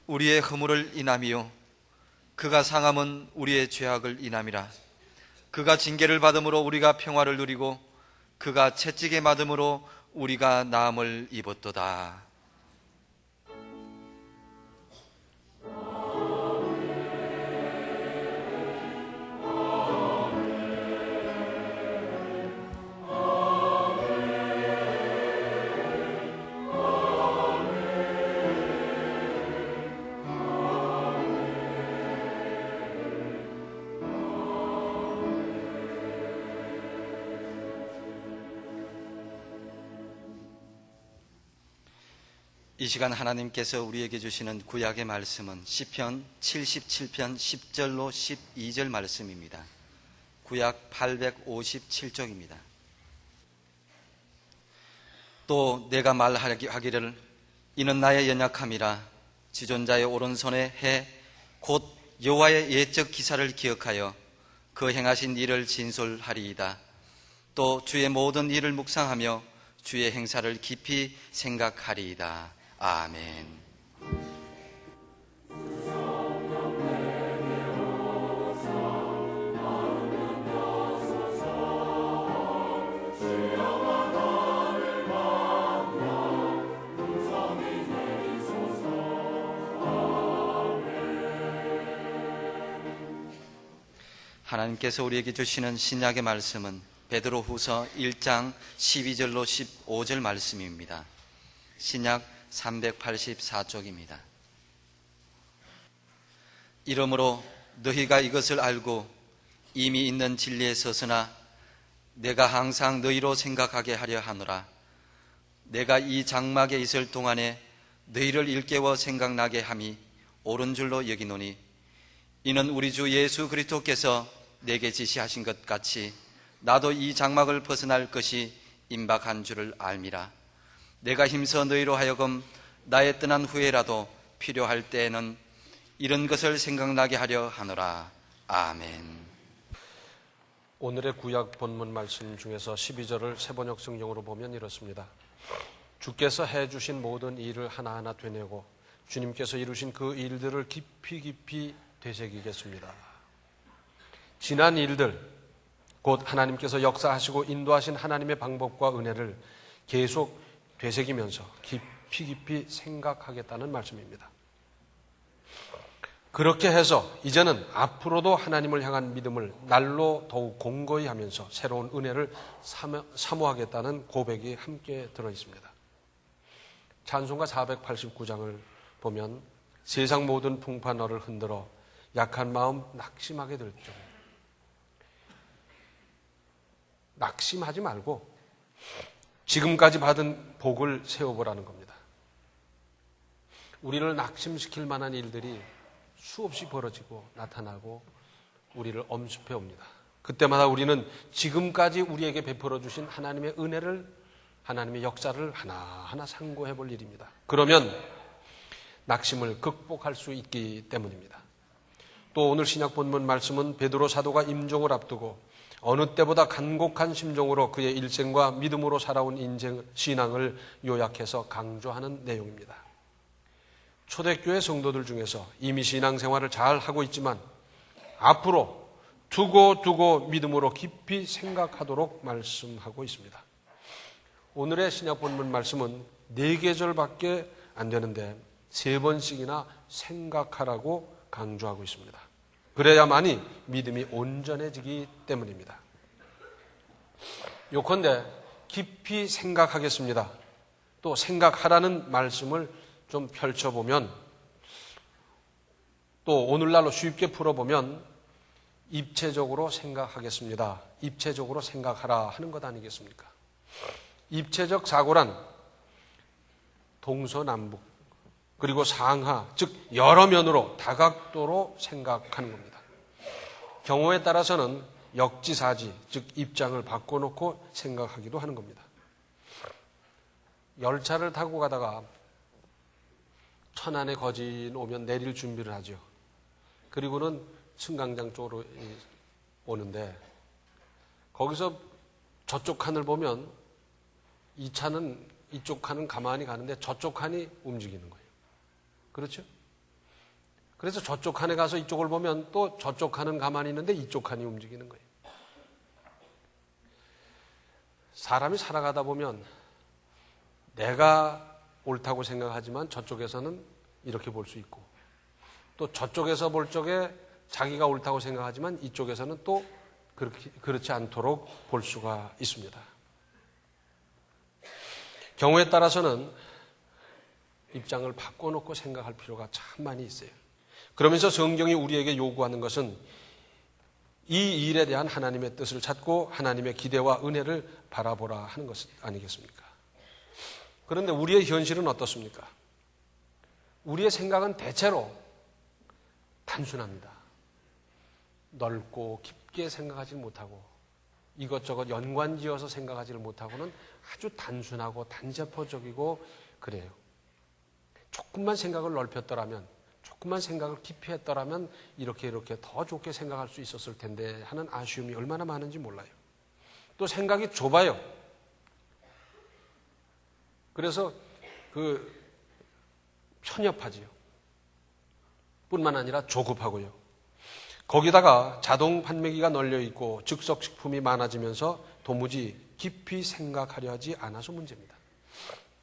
우리의 허물을 인함이요 그가 상함은 우리의 죄악을 인함이라. 그가 징계를 받음으로 우리가 평화를 누리고 그가 채찍에 맞음으로 우리가 나음을 입었도다. 이 시간 하나님께서 우리에게 주시는 구약의 말씀은 시편 77편 10절로 12절 말씀입니다. 구약 857쪽입니다. 또 내가 말하기를 이는 나의 연약함이라. 지존자의 오른손에 해 곧 여호와의 예적 기사를 기억하여 그 행하신 일을 진솔하리이다. 또 주의 모든 일을 묵상하며 주의 행사를 깊이 생각하리이다. 아멘. 하나님께서 우리에게 주시는 신약의 말씀은 베드로후서 1장 12절로 15절 말씀입니다. 신약 384쪽입니다. 이러므로 너희가 이것을 알고 이미 있는 진리에 서서나 내가 항상 너희로 생각하게 하려 하노라. 내가 이 장막에 있을 동안에 너희를 일깨워 생각나게 함이 옳은 줄로 여기노니 이는 우리 주 예수 그리스도께서 내게 지시하신 것 같이 나도 이 장막을 벗어날 것이 임박한 줄을 알미라. 내가 힘써 너희로 하여금 나의 떠난 후에라도 필요할 때에는 이런 것을 생각나게 하려 하노라. 아멘. 오늘의 구약 본문 말씀 중에서 12절을 세번역 성경으로 보면 이렇습니다. 주께서 해주신 모든 일을 하나하나 되뇌고 주님께서 이루신 그 일들을 깊이 되새기겠습니다. 지난 일들, 곧 하나님께서 역사하시고 인도하신 하나님의 방법과 은혜를 계속 되새기면서 깊이 생각하겠다는 말씀입니다. 그렇게 해서 이제는 앞으로도 하나님을 향한 믿음을 날로 더욱 공고히 하면서 새로운 은혜를 사모하겠다는 고백이 함께 들어있습니다. 찬송가 489장을 보면 세상 모든 풍파 너를 흔들어 약한 마음 낙심하게 될 줄. 낙심하지 말고 지금까지 받은 복을 세워보라는 겁니다. 우리를 낙심시킬 만한 일들이 수없이 벌어지고 나타나고 우리를 엄습해 옵니다. 그때마다 우리는 지금까지 우리에게 베풀어 주신 하나님의 은혜를, 하나님의 역사를 하나하나 상고해 볼 일입니다. 그러면 낙심을 극복할 수 있기 때문입니다. 또 오늘 신약 본문 말씀은 베드로 사도가 임종을 앞두고 어느 때보다 간곡한 심정으로 그의 일생과 믿음으로 살아온 신앙을 요약해서 강조하는 내용입니다. 초대교회 성도들 중에서 이미 신앙생활을 잘 하고 있지만 앞으로 두고 믿음으로 깊이 생각하도록 말씀하고 있습니다. 오늘의 신약 본문 말씀은 4계절밖에 안 되는데 3번씩이나 생각하라고 강조하고 있습니다. 그래야만이 믿음이 온전해지기 때문입니다. 요컨대 깊이 생각하겠습니다. 또 생각하라는 말씀을 좀 펼쳐보면, 또 오늘날로 쉽게 풀어보면 입체적으로 생각하겠습니다. 입체적으로 생각하라 하는 것 아니겠습니까? 입체적 사고란 동서남북 그리고 상하, 즉 여러 면으로 다각도로 생각하는 겁니다. 경우에 따라서는 역지사지, 즉 입장을 바꿔놓고 생각하기도 하는 겁니다. 열차를 타고 가다가 천안에 거진 오면 내릴 준비를 하죠. 그리고는 승강장 쪽으로 오는데 거기서 저쪽 칸을 보면 이 차는 이쪽 칸은 가만히 가는데 저쪽 칸이 움직이는 거예요. 그렇죠? 그래서 저쪽 칸에 가서 이쪽을 보면 또 저쪽 칸은 가만히 있는데 이쪽 칸이 움직이는 거예요. 사람이 살아가다 보면 내가 옳다고 생각하지만 저쪽에서는 이렇게 볼 수 있고, 또 저쪽에서 볼 적에 자기가 옳다고 생각하지만 이쪽에서는 또 그렇지 않도록 볼 수가 있습니다. 경우에 따라서는 입장을 바꿔놓고 생각할 필요가 참 많이 있어요. 그러면서 성경이 우리에게 요구하는 것은 이 일에 대한 하나님의 뜻을 찾고 하나님의 기대와 은혜를 바라보라 하는 것 아니겠습니까? 그런데 우리의 현실은 어떻습니까? 우리의 생각은 대체로 단순합니다. 넓고 깊게 생각하지 못하고 이것저것 연관지어서 생각하지를 못하고는 아주 단순하고 단세포적이고 그래요. 조금만 생각을 넓혔더라면, 조금만 생각을 깊이 했더라면 이렇게 더 좋게 생각할 수 있었을 텐데 하는 아쉬움이 얼마나 많은지 몰라요. 또 생각이 좁아요. 그래서 편협하지요. 뿐만 아니라 조급하고요. 거기다가 자동 판매기가 널려 있고 즉석식품이 많아지면서 도무지 깊이 생각하려 하지 않아서 문제입니다.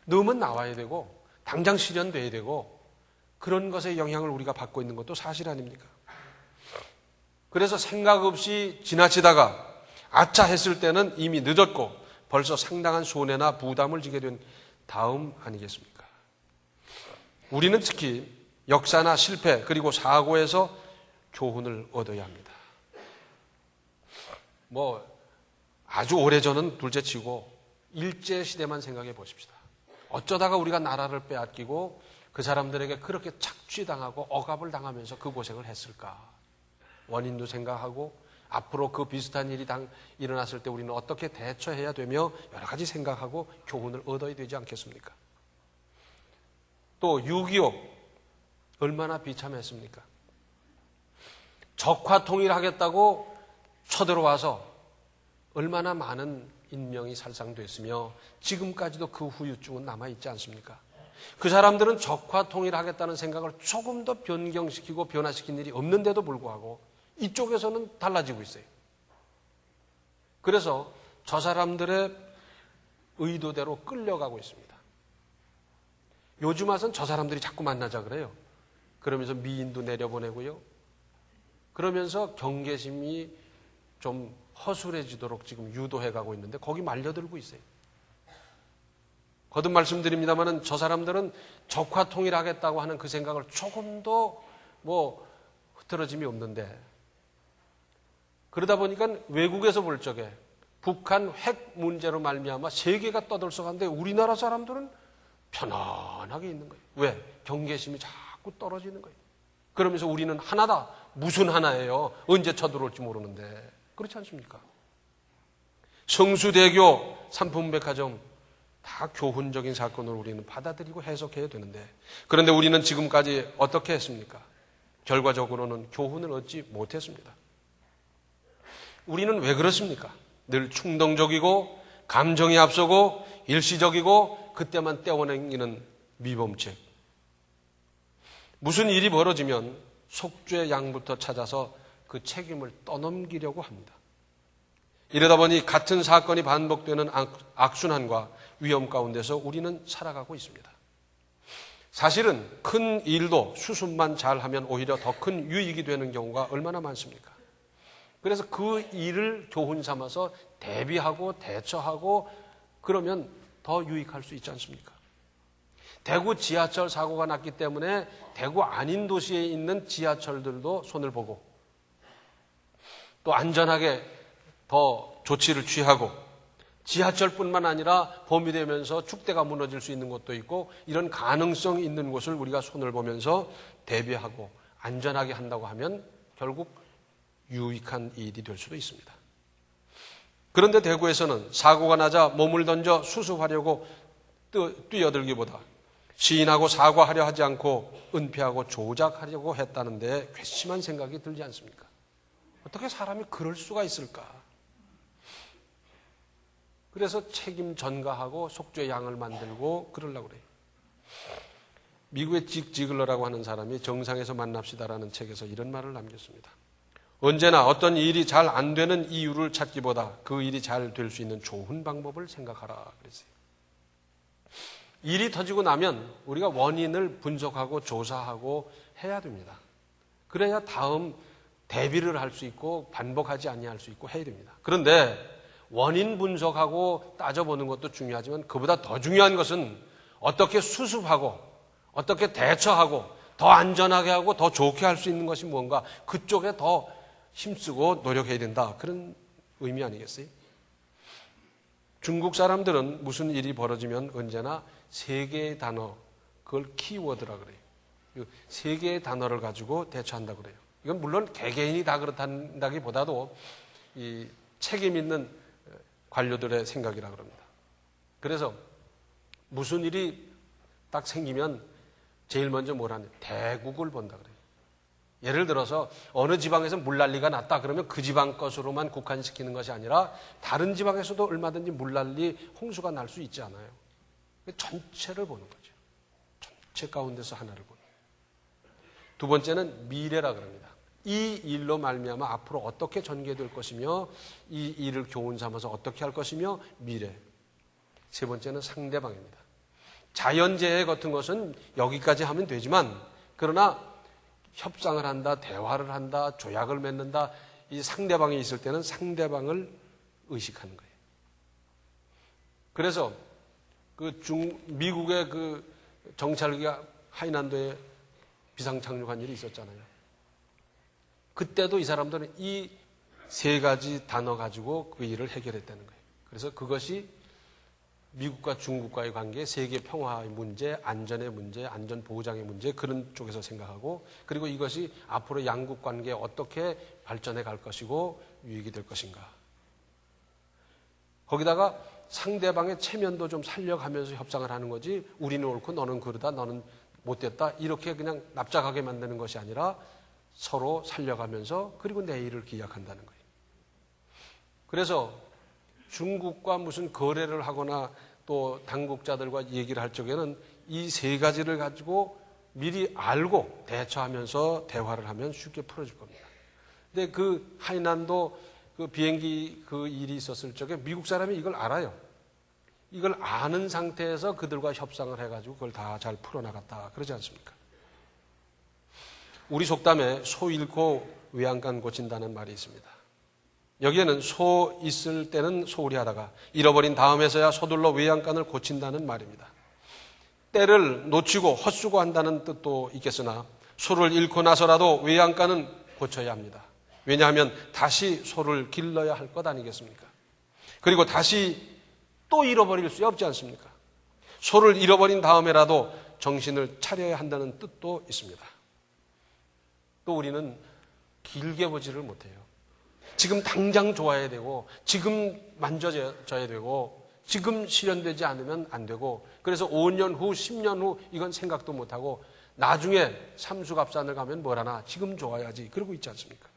넣으면 나와야 되고 당장 실현돼야 되고 그런 것의 영향을 우리가 받고 있는 것도 사실 아닙니까? 그래서 생각 없이 지나치다가 아차 했을 때는 이미 늦었고 벌써 상당한 손해나 부담을 지게 된 다음 아니겠습니까? 우리는 특히 역사나 실패 그리고 사고에서 교훈을 얻어야 합니다. 아주 오래전은 둘째치고 일제시대만 생각해 보십시다. 어쩌다가 우리가 나라를 빼앗기고 그 사람들에게 그렇게 착취당하고 억압을 당하면서 그 고생을 했을까? 원인도 생각하고 앞으로 그 비슷한 일이 일어났을 때 우리는 어떻게 대처해야 되며 여러 가지 생각하고 교훈을 얻어야 되지 않겠습니까? 또 6.25 얼마나 비참했습니까? 적화 통일하겠다고 쳐들어와서 얼마나 많은 인명이 살상됐으며 지금까지도 그 후유증은 남아있지 않습니까? 그 사람들은 적화 통일하겠다는 생각을 조금 더 변경시키고 변화시킨 일이 없는데도 불구하고 이쪽에서는 달라지고 있어요. 그래서 저 사람들의 의도대로 끌려가고 있습니다. 요즘 와서는 저 사람들이 자꾸 만나자 그래요. 그러면서 미인도 내려보내고요. 그러면서 경계심이 좀 허술해지도록 지금 유도해가고 있는데 거기 말려들고 있어요. 거듭 말씀드립니다마는 저 사람들은 적화 통일하겠다고 하는 그 생각을 조금도 흐트러짐이 없는데 그러다 보니까 외국에서 볼 적에 북한 핵 문제로 말미암아 세계가 떠들썩한데 우리나라 사람들은 편안하게 있는 거예요. 왜? 경계심이 자꾸 떨어지는 거예요. 그러면서 우리는 하나다. 무슨 하나예요? 언제 쳐들어올지 모르는데. 그렇지 않습니까? 성수대교, 삼풍백화점 다 교훈적인 사건으로 우리는 받아들이고 해석해야 되는데 그런데 우리는 지금까지 어떻게 했습니까? 결과적으로는 교훈을 얻지 못했습니다. 우리는 왜 그렇습니까? 늘 충동적이고 감정이 앞서고 일시적이고 그때만 떼어내기는 미범책. 무슨 일이 벌어지면 속죄 양부터 찾아서 그 책임을 떠넘기려고 합니다. 이러다 보니 같은 사건이 반복되는 악순환과 위험 가운데서 우리는 살아가고 있습니다. 사실은 큰 일도 수습만 잘하면 오히려 더 큰 유익이 되는 경우가 얼마나 많습니까? 그래서 그 일을 교훈 삼아서 대비하고 대처하고 그러면 더 유익할 수 있지 않습니까? 대구 지하철 사고가 났기 때문에 대구 아닌 도시에 있는 지하철들도 손을 보고 또 안전하게 더 조치를 취하고 지하철뿐만 아니라 봄이 되면서 축대가 무너질 수 있는 곳도 있고 이런 가능성이 있는 곳을 우리가 손을 보면서 대비하고 안전하게 한다고 하면 결국 유익한 일이 될 수도 있습니다. 그런데 대구에서는 사고가 나자 몸을 던져 수습하려고 뛰어들기보다 시인하고 사과하려 하지 않고 은폐하고 조작하려고 했다는 데 괘씸한 생각이 들지 않습니까? 어떻게 사람이 그럴 수가 있을까? 그래서 책임 전가하고 속죄 양을 만들고 그러려고 그래요. 미국의 직 지글러라고 하는 사람이 정상에서 만납시다라는 책에서 이런 말을 남겼습니다. 언제나 어떤 일이 잘 안 되는 이유를 찾기보다 그 일이 잘 될 수 있는 좋은 방법을 생각하라 그랬어요. 일이 터지고 나면 우리가 원인을 분석하고 조사하고 해야 됩니다. 그래야 다음 대비를 할 수 있고 반복하지 아니할 수 있고 해야 됩니다. 그런데 원인 분석하고 따져보는 것도 중요하지만 그보다 더 중요한 것은 어떻게 수습하고 어떻게 대처하고 더 안전하게 하고 더 좋게 할 수 있는 것이 뭔가 그쪽에 더 힘쓰고 노력해야 된다. 그런 의미 아니겠어요? 중국 사람들은 무슨 일이 벌어지면 언제나 세 개의 단어, 그걸 키워드라 그래요. 세 개의 단어를 가지고 대처한다 그래요. 이건 물론 개개인이 다 그렇다기보다도 이 책임 있는 관료들의 생각이라 그럽니다. 그래서 무슨 일이 딱 생기면 제일 먼저 뭐라냐? 대국을 본다 그래요. 예를 들어서 어느 지방에서 물난리가 났다 그러면 그 지방 것으로만 국한시키는 것이 아니라 다른 지방에서도 얼마든지 물난리, 홍수가 날 수 있지 않아요. 전체를 보는 거죠. 전체 가운데서 하나를 보는 거예요. 두 번째는 미래라 그럽니다. 이 일로 말미암아 앞으로 어떻게 전개될 것이며 이 일을 교훈 삼아서 어떻게 할 것이며 미래. 세 번째는 상대방입니다. 자연재해 같은 것은 여기까지 하면 되지만 그러나 협상을 한다, 대화를 한다, 조약을 맺는다. 이 상대방이 있을 때는 상대방을 의식하는 거예요. 그래서 미국의 그 정찰기가 하이난도에 비상 착륙한 일이 있었잖아요. 그때도 이 사람들은 이 세 가지 단어 가지고 그 일을 해결했다는 거예요. 그래서 그것이 미국과 중국과의 관계, 세계 평화의 문제, 안전의 문제, 안전 보장의 문제 그런 쪽에서 생각하고 그리고 이것이 앞으로 양국 관계에 어떻게 발전해 갈 것이고 유익이 될 것인가. 거기다가 상대방의 체면도 좀 살려가면서 협상을 하는 거지 우리는 옳고 너는 그러다 너는 못됐다 이렇게 그냥 납작하게 만드는 것이 아니라 서로 살려가면서 그리고 내일을 기약한다는 거예요. 그래서 중국과 무슨 거래를 하거나 또 당국자들과 얘기를 할 적에는 이 세 가지를 가지고 미리 알고 대처하면서 대화를 하면 쉽게 풀어질 겁니다. 근데 그 하이난도 그 비행기 그 일이 있었을 적에 미국 사람이 이걸 알아요. 이걸 아는 상태에서 그들과 협상을 해가지고 그걸 다 잘 풀어나갔다. 그러지 않습니까? 우리 속담에 소 잃고 외양간 고친다는 말이 있습니다. 여기에는 소 있을 때는 소홀히 하다가 잃어버린 다음에서야 서둘러 외양간을 고친다는 말입니다. 때를 놓치고 헛수고한다는 뜻도 있겠으나 소를 잃고 나서라도 외양간은 고쳐야 합니다. 왜냐하면 다시 소를 길러야 할 것 아니겠습니까? 그리고 다시 또 잃어버릴 수 없지 않습니까? 소를 잃어버린 다음에라도 정신을 차려야 한다는 뜻도 있습니다. 또 우리는 길게 보지를 못해요. 지금 당장 좋아야 되고 지금 만져져야 되고 지금 실현되지 않으면 안 되고 그래서 5년 후 10년 후 이건 생각도 못하고 나중에 삼수갑산을 가면 뭘 하나 지금 좋아야지 그러고 있지 않습니까?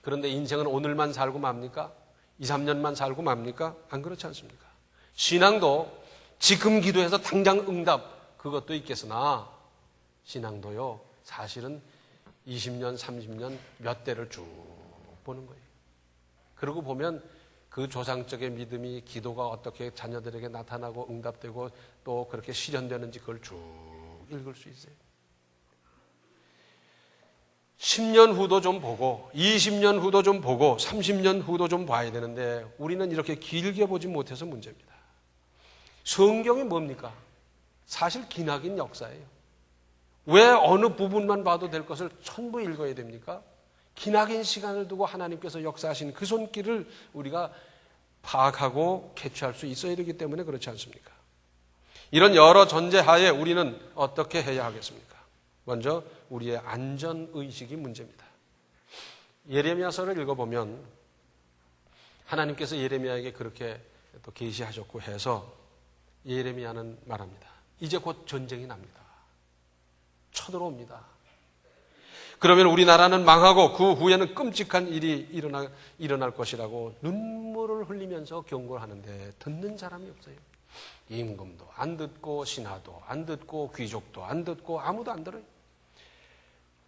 그런데 인생은 오늘만 살고 맙니까? 2, 3년만 살고 맙니까? 안 그렇지 않습니까? 신앙도 지금 기도해서 당장 응답 그것도 있겠으나 신앙도요 사실은 20년, 30년 몇 대를 쭉 보는 거예요. 그러고 보면 그 조상적의 믿음이 기도가 어떻게 자녀들에게 나타나고 응답되고 또 그렇게 실현되는지 그걸 쭉 읽을 수 있어요. 10년 후도 좀 보고 20년 후도 좀 보고 30년 후도 좀 봐야 되는데 우리는 이렇게 길게 보지 못해서 문제입니다. 성경이 뭡니까? 사실 기나긴 역사예요. 왜 어느 부분만 봐도 될 것을 전부 읽어야 됩니까? 기나긴 시간을 두고 하나님께서 역사하신 그 손길을 우리가 파악하고 캐치할 수 있어야 되기 때문에 그렇지 않습니까? 이런 여러 전제하에 우리는 어떻게 해야 하겠습니까? 먼저 우리의 안전의식이 문제입니다. 예레미야서를 읽어보면 하나님께서 예레미야에게 그렇게 또 계시하셨고 해서 예레미야는 말합니다. 이제 곧 전쟁이 납니다. 쳐들어옵니다. 그러면 우리나라는 망하고 그 후에는 끔찍한 일이 일어날 것이라고 눈물을 흘리면서 경고를 하는데 듣는 사람이 없어요. 임금도 안 듣고 신하도 안 듣고 귀족도 안 듣고 아무도 안 들어요.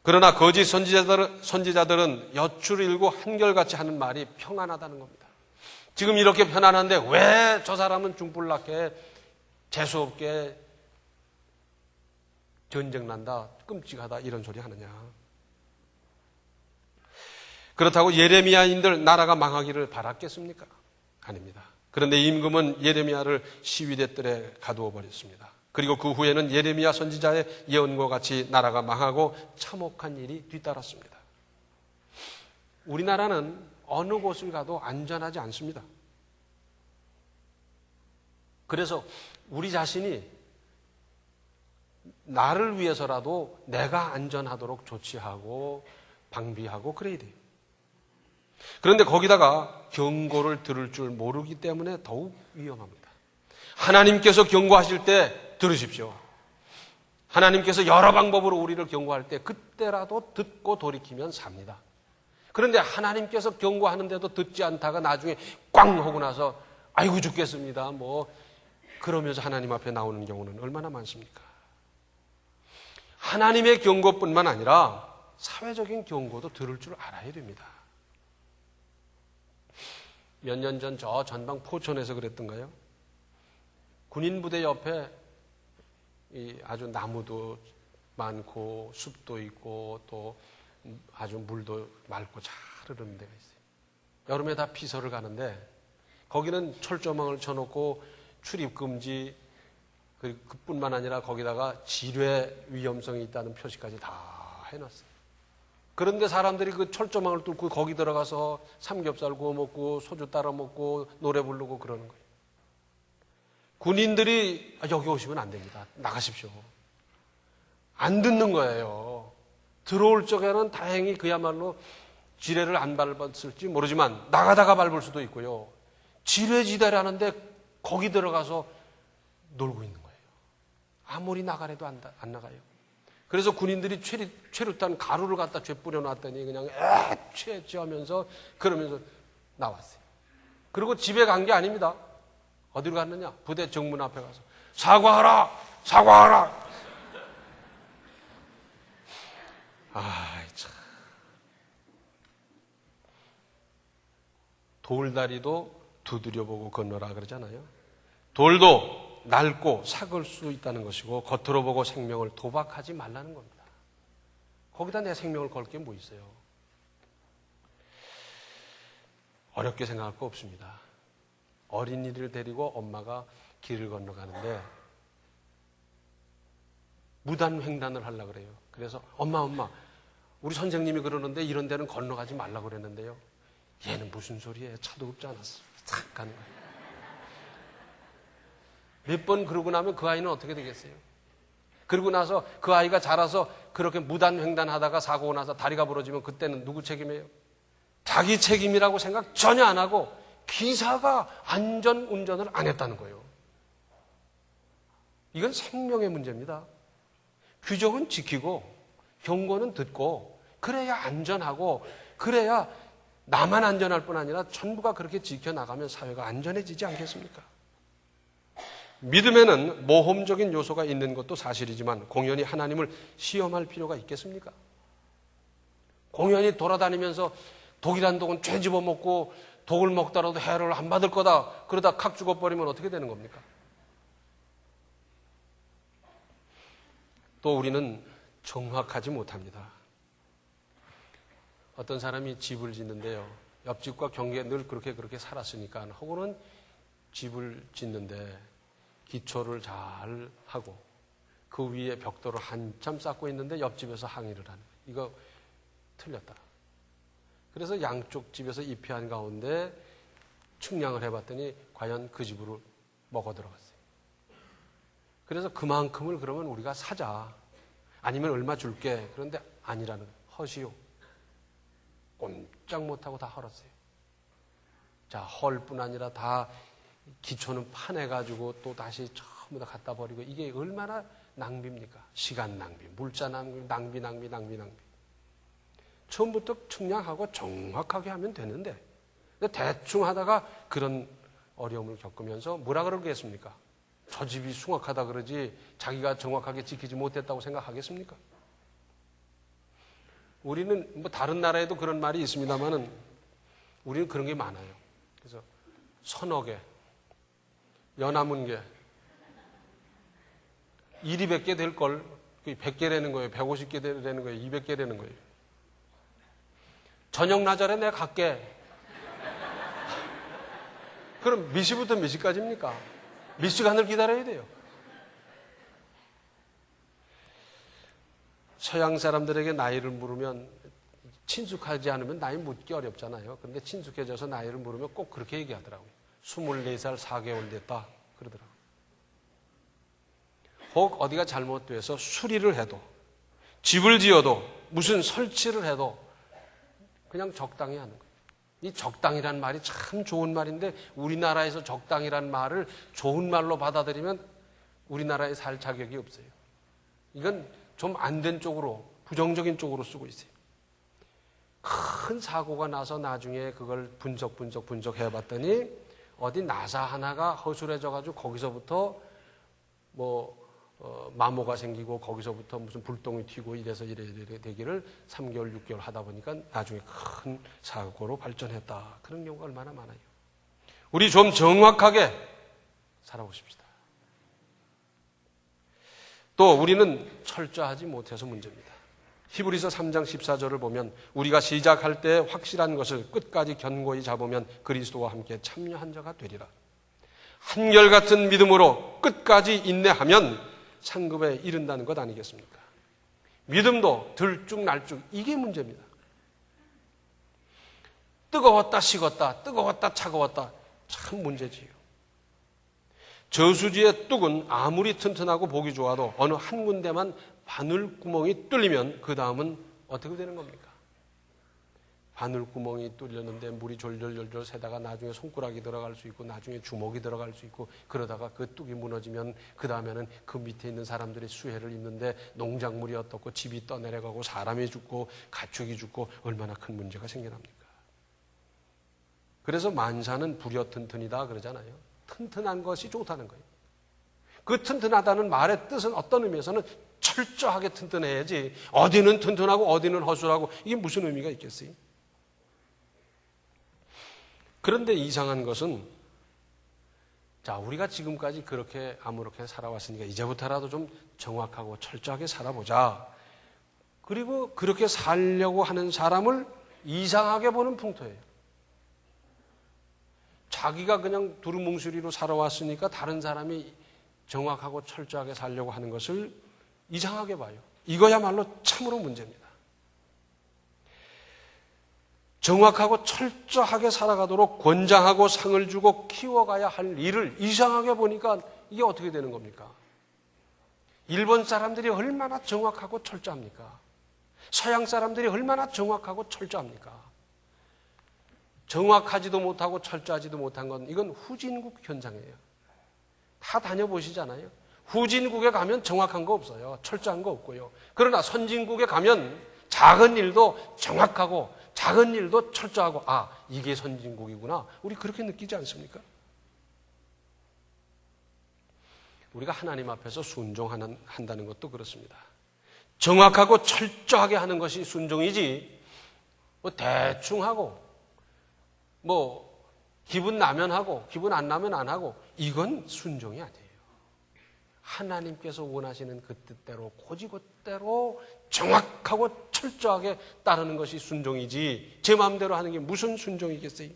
그러나 거짓 선지자들은 여추를 일고 한결같이 하는 말이 평안하다는 겁니다. 지금 이렇게 편안한데 왜 저 사람은 중불나게 재수없게 전쟁 난다, 끔찍하다 이런 소리 하느냐. 그렇다고 예레미야인들 나라가 망하기를 바랐겠습니까? 아닙니다. 그런데 임금은 예레미야를 시위대 뜰에 가두어 버렸습니다. 그리고 그 후에는 예레미야 선지자의 예언과 같이 나라가 망하고 참혹한 일이 뒤따랐습니다. 우리나라는 어느 곳을 가도 안전하지 않습니다. 그래서 우리 자신이 나를 위해서라도 내가 안전하도록 조치하고 방비하고 그래야 돼요. 그런데 거기다가 경고를 들을 줄 모르기 때문에 더욱 위험합니다. 하나님께서 경고하실 때 들으십시오. 하나님께서 여러 방법으로 우리를 경고할 때 그때라도 듣고 돌이키면 삽니다. 그런데 하나님께서 경고하는데도 듣지 않다가 나중에 꽝 하고 나서 아이고 죽겠습니다. 그러면서 하나님 앞에 나오는 경우는 얼마나 많습니까? 하나님의 경고뿐만 아니라 사회적인 경고도 들을 줄 알아야 됩니다. 몇 년 전 저 전방 포천에서 그랬던가요? 군인부대 옆에 아주 나무도 많고 숲도 있고 또 아주 물도 맑고 잘 흐르는 데가 있어요. 여름에 다 피서를 가는데 거기는 철조망을 쳐놓고 출입금지 그뿐만 아니라 거기다가 지뢰 위험성이 있다는 표시까지 다 해놨어요. 그런데 사람들이 그 철조망을 뚫고 거기 들어가서 삼겹살 구워 먹고 소주 따라 먹고 노래 부르고 그러는 거예요. 군인들이 여기 오시면 안 됩니다. 나가십시오. 안 듣는 거예요. 들어올 적에는 다행히 그야말로 지뢰를 안 밟았을지 모르지만 나가다가 밟을 수도 있고요. 지뢰지대라는데 거기 들어가서 놀고 있는 거예요. 아무리 나가래도 안 나가요. 그래서 군인들이 최루탄 가루를 갖다 쬐 뿌려놨더니 그냥 취했지 하면서 그러면서 나왔어요. 그리고 집에 간 게 아닙니다. 어디로 갔느냐? 부대 정문 앞에 가서 사과하라! 사과하라! 참. 돌다리도 두드려보고 건너라 그러잖아요. 돌도 낡고 삭을 수 있다는 것이고 겉으로 보고 생명을 도박하지 말라는 겁니다. 거기다 내 생명을 걸 게 뭐 있어요? 어렵게 생각할 거 없습니다. 어린이를 데리고 엄마가 길을 건너가는데 무단횡단을 하려고 그래요. 그래서 엄마 우리 선생님이 그러는데 이런 데는 건너가지 말라고 그랬는데요. 얘는 무슨 소리예요? 차도 없지 않았어. 착 가는 거예요. 몇 번 그러고 나면 그 아이는 어떻게 되겠어요? 그러고 나서 그 아이가 자라서 그렇게 무단횡단하다가 사고가 나서 다리가 부러지면 그때는 누구 책임이에요? 자기 책임이라고 생각 전혀 안 하고 기사가 안전운전을 안 했다는 거예요. 이건 생명의 문제입니다. 규정은 지키고 경고는 듣고 그래야 안전하고 그래야 나만 안전할 뿐 아니라 전부가 그렇게 지켜나가면 사회가 안전해지지 않겠습니까? 믿음에는 모험적인 요소가 있는 것도 사실이지만 공연히 하나님을 시험할 필요가 있겠습니까? 공연히 돌아다니면서 독이란 독은 죄 집어먹고 독을 먹더라도 해를 안 받을 거다. 그러다 칵 죽어버리면 어떻게 되는 겁니까? 또 우리는 정확하지 못합니다. 어떤 사람이 집을 짓는데요. 옆집과 경계에 늘 그렇게 살았으니까 혹은 집을 짓는데 기초를 잘 하고 그 위에 벽돌을 한참 쌓고 있는데 옆집에서 항의를 하는 거예요. 이거 틀렸다. 그래서 양쪽 집에서 입회한 가운데 측량을 해봤더니 과연 그 집으로 먹어 들어갔어요. 그래서 그만큼을 그러면 우리가 사자. 아니면 얼마 줄게. 그런데 아니라는 거예요. 허시요. 꼼짝 못하고 다 헐었어요. 자, 헐 뿐 아니라 다 기초는 파내가지고 또 다시 전부 다 갖다 버리고 이게 얼마나 낭비입니까? 시간 낭비, 물자 낭비. 처음부터 측량하고 정확하게 하면 되는데 대충 하다가 그런 어려움을 겪으면서 뭐라 그러겠습니까? 저 집이 숭악하다 그러지 자기가 정확하게 지키지 못했다고 생각하겠습니까? 우리는 뭐 다른 나라에도 그런 말이 있습니다만은 우리는 그런 게 많아요. 그래서 서너 개, 연하문 개, 일이 100개 될 걸 100개라는 거예요. 150개 되는 거예요. 200개라는 거예요. 저녁 나절에 내가 갈게. 그럼 몇 시부터 몇 시까지입니까? 몇 시간을 기다려야 돼요. 서양 사람들에게 나이를 물으면 친숙하지 않으면 나이 묻기 어렵잖아요. 그런데 친숙해져서 나이를 물으면 꼭 그렇게 얘기하더라고요. 24살 4개월 됐다 그러더라고요. 혹 어디가 잘못돼서 수리를 해도 집을 지어도 무슨 설치를 해도 그냥 적당히 하는 거예요. 이 적당이란 말이 참 좋은 말인데 우리나라에서 적당이란 말을 좋은 말로 받아들이면 우리나라에 살 자격이 없어요. 이건 좀 안 된 쪽으로 부정적인 쪽으로 쓰고 있어요. 큰 사고가 나서 나중에 그걸 분석해봤더니 어디 나사 하나가 허술해져가지고 거기서부터 마모가 생기고 거기서부터 무슨 불똥이 튀고 이래 되기를 3개월, 6개월 하다 보니까 나중에 큰 사고로 발전했다. 그런 경우가 얼마나 많아요. 우리 좀 정확하게 살아보십시다. 또 우리는 철저하지 못해서 문제입니다. 히브리서 3장 14절을 보면 우리가 시작할 때 확실한 것을 끝까지 견고히 잡으면 그리스도와 함께 참여한 자가 되리라. 한결같은 믿음으로 끝까지 인내하면 상급에 이른다는 것 아니겠습니까? 믿음도 들쭉날쭉 이게 문제입니다. 뜨거웠다 식었다 뜨거웠다 차가웠다 참 문제지요. 저수지의 뚝은 아무리 튼튼하고 보기 좋아도 어느 한 군데만 바늘구멍이 뚫리면 그 다음은 어떻게 되는 겁니까? 바늘구멍이 뚫렸는데 물이 졸졸졸졸 새다가 나중에 손가락이 들어갈 수 있고 나중에 주먹이 들어갈 수 있고 그러다가 그 뚝이 무너지면 그 다음에는 그 밑에 있는 사람들이 수해를 입는데 농작물이 어떻고 집이 떠내려가고 사람이 죽고 가축이 죽고 얼마나 큰 문제가 생겨납니까? 그래서 만사는 부려튼튼이다 그러잖아요. 튼튼한 것이 좋다는 거예요. 그 튼튼하다는 말의 뜻은 어떤 의미에서는 철저하게 튼튼해야지 어디는 튼튼하고 어디는 허술하고 이게 무슨 의미가 있겠어요? 그런데 이상한 것은 자 우리가 지금까지 그렇게 아무렇게 살아왔으니까 이제부터라도 좀 정확하고 철저하게 살아보자. 그리고 그렇게 살려고 하는 사람을 이상하게 보는 풍토예요. 자기가 그냥 두루뭉술이로 살아왔으니까 다른 사람이 정확하고 철저하게 살려고 하는 것을 이상하게 봐요. 이거야말로 참으로 문제입니다. 정확하고 철저하게 살아가도록 권장하고 상을 주고 키워가야 할 일을 이상하게 보니까 이게 어떻게 되는 겁니까? 일본 사람들이 얼마나 정확하고 철저합니까? 서양 사람들이 얼마나 정확하고 철저합니까? 정확하지도 못하고 철저하지도 못한 건 이건 후진국 현상이에요. 다 다녀보시잖아요. 후진국에 가면 정확한 거 없어요. 철저한 거 없고요. 그러나 선진국에 가면 작은 일도 정확하고 작은 일도 철저하고 아 이게 선진국이구나. 우리 그렇게 느끼지 않습니까? 우리가 하나님 앞에서 순종한다는 것도 그렇습니다. 정확하고 철저하게 하는 것이 순종이지 대충 하고 기분 나면 하고 기분 안 나면 안 하고 이건 순종이 아니에요. 하나님께서 원하시는 그 뜻대로 고지고대로 정확하고 철저하게 따르는 것이 순종이지 제 마음대로 하는 게 무슨 순종이겠어요?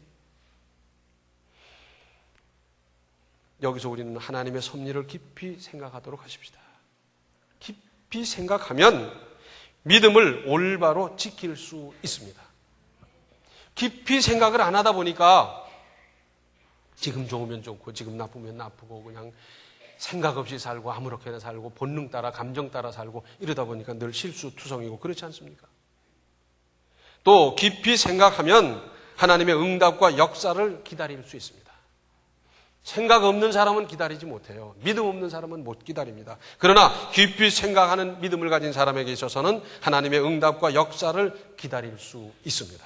여기서 우리는 하나님의 섭리를 깊이 생각하도록 하십시다. 깊이 생각하면 믿음을 올바로 지킬 수 있습니다. 깊이 생각을 안 하다 보니까 지금 좋으면 좋고 지금 나쁘면 나쁘고 그냥 생각 없이 살고 아무렇게나 살고 본능 따라 감정 따라 살고 이러다 보니까 늘 실수투성이고 그렇지 않습니까? 또 깊이 생각하면 하나님의 응답과 역사를 기다릴 수 있습니다. 생각 없는 사람은 기다리지 못해요. 믿음 없는 사람은 못 기다립니다. 그러나 깊이 생각하는 믿음을 가진 사람에게 있어서는 하나님의 응답과 역사를 기다릴 수 있습니다.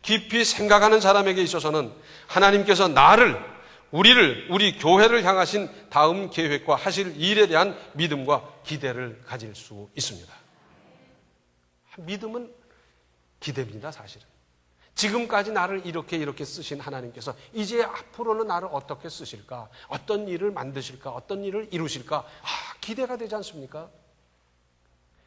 깊이 생각하는 사람에게 있어서는 하나님께서 나를 우리 교회를 향하신 다음 계획과 하실 일에 대한 믿음과 기대를 가질 수 있습니다. 믿음은 기대입니다, 사실은. 지금까지 나를 이렇게 쓰신 하나님께서 이제 앞으로는 나를 어떻게 쓰실까? 어떤 일을 만드실까? 어떤 일을 이루실까? 기대가 되지 않습니까?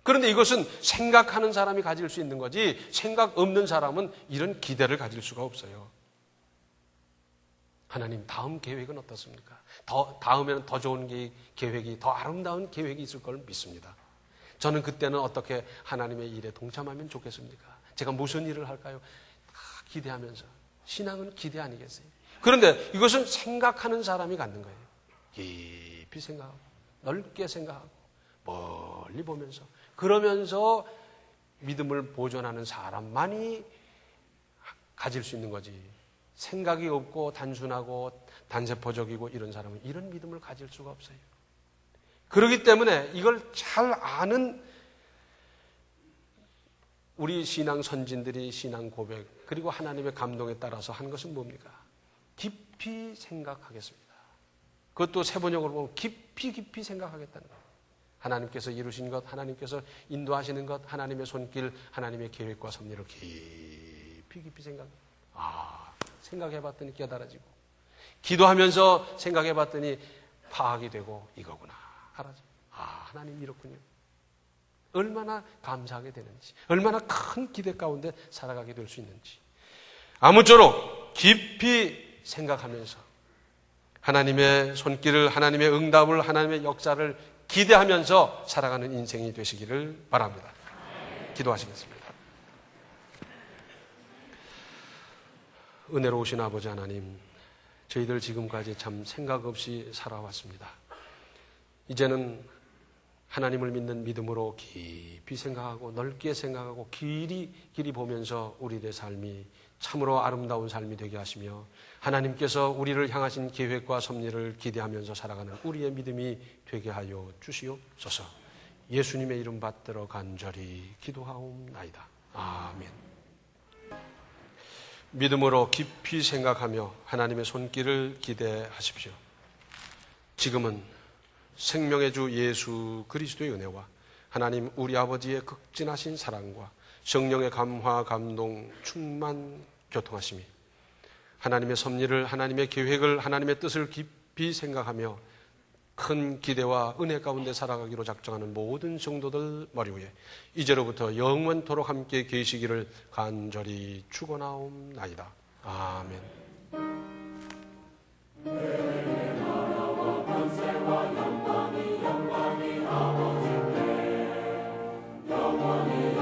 그런데 이것은 생각하는 사람이 가질 수 있는 거지, 생각 없는 사람은 이런 기대를 가질 수가 없어요. 하나님, 다음 계획은 어떻습니까? 다음에는 더 좋은 계획이, 더 아름다운 계획이 있을 걸 믿습니다. 저는 그때는 어떻게 하나님의 일에 동참하면 좋겠습니까? 제가 무슨 일을 할까요? 기대하면서. 신앙은 기대 아니겠어요? 그런데 이것은 생각하는 사람이 갖는 거예요. 깊이 생각하고, 넓게 생각하고, 멀리 보면서, 그러면서 믿음을 보존하는 사람만이 가질 수 있는 거지. 생각이 없고 단순하고 단세포적이고 이런 사람은 이런 믿음을 가질 수가 없어요. 그렇기 때문에 이걸 잘 아는 우리 신앙 선진들이 신앙 고백 그리고 하나님의 감동에 따라서 한 것은 뭡니까? 깊이 생각하겠습니다. 그것도 세번역으로 보면 깊이 생각하겠다는 거예요. 하나님께서 이루신 것, 하나님께서 인도하시는 것, 하나님의 손길, 하나님의 계획과 섭리를 깊이 생각해봤더니 깨달아지고, 기도하면서 생각해봤더니 파악이 되고 이거구나 알아죠. 하나님 이렇군요. 얼마나 감사하게 되는지, 얼마나 큰 기대 가운데 살아가게 될 수 있는지, 아무쪼록 깊이 생각하면서 하나님의 손길을, 하나님의 응답을, 하나님의 역사를 기대하면서 살아가는 인생이 되시기를 바랍니다. 기도하시겠습니다. 은혜로우신 아버지 하나님, 저희들 지금까지 참 생각 없이 살아왔습니다. 이제는 하나님을 믿는 믿음으로 깊이 생각하고 넓게 생각하고 길이 보면서 우리의 삶이 참으로 아름다운 삶이 되게 하시며, 하나님께서 우리를 향하신 계획과 섭리를 기대하면서 살아가는 우리의 믿음이 되게 하여 주시옵소서. 예수님의 이름 받들어 간절히 기도하옵나이다. 아멘. 믿음으로 깊이 생각하며 하나님의 손길을 기대하십시오. 지금은 생명의 주 예수 그리스도의 은혜와 하나님 우리 아버지의 극진하신 사랑과 성령의 감화, 감동, 충만, 교통하심이 하나님의 섭리를, 하나님의 계획을, 하나님의 뜻을 깊이 생각하며 큰 기대와 은혜 가운데 살아가기로 작정하는 모든 성도들 머리 위에 이제로부터 영원토록 함께 계시기를 간절히 축원하옵나이다. 아멘. 영원히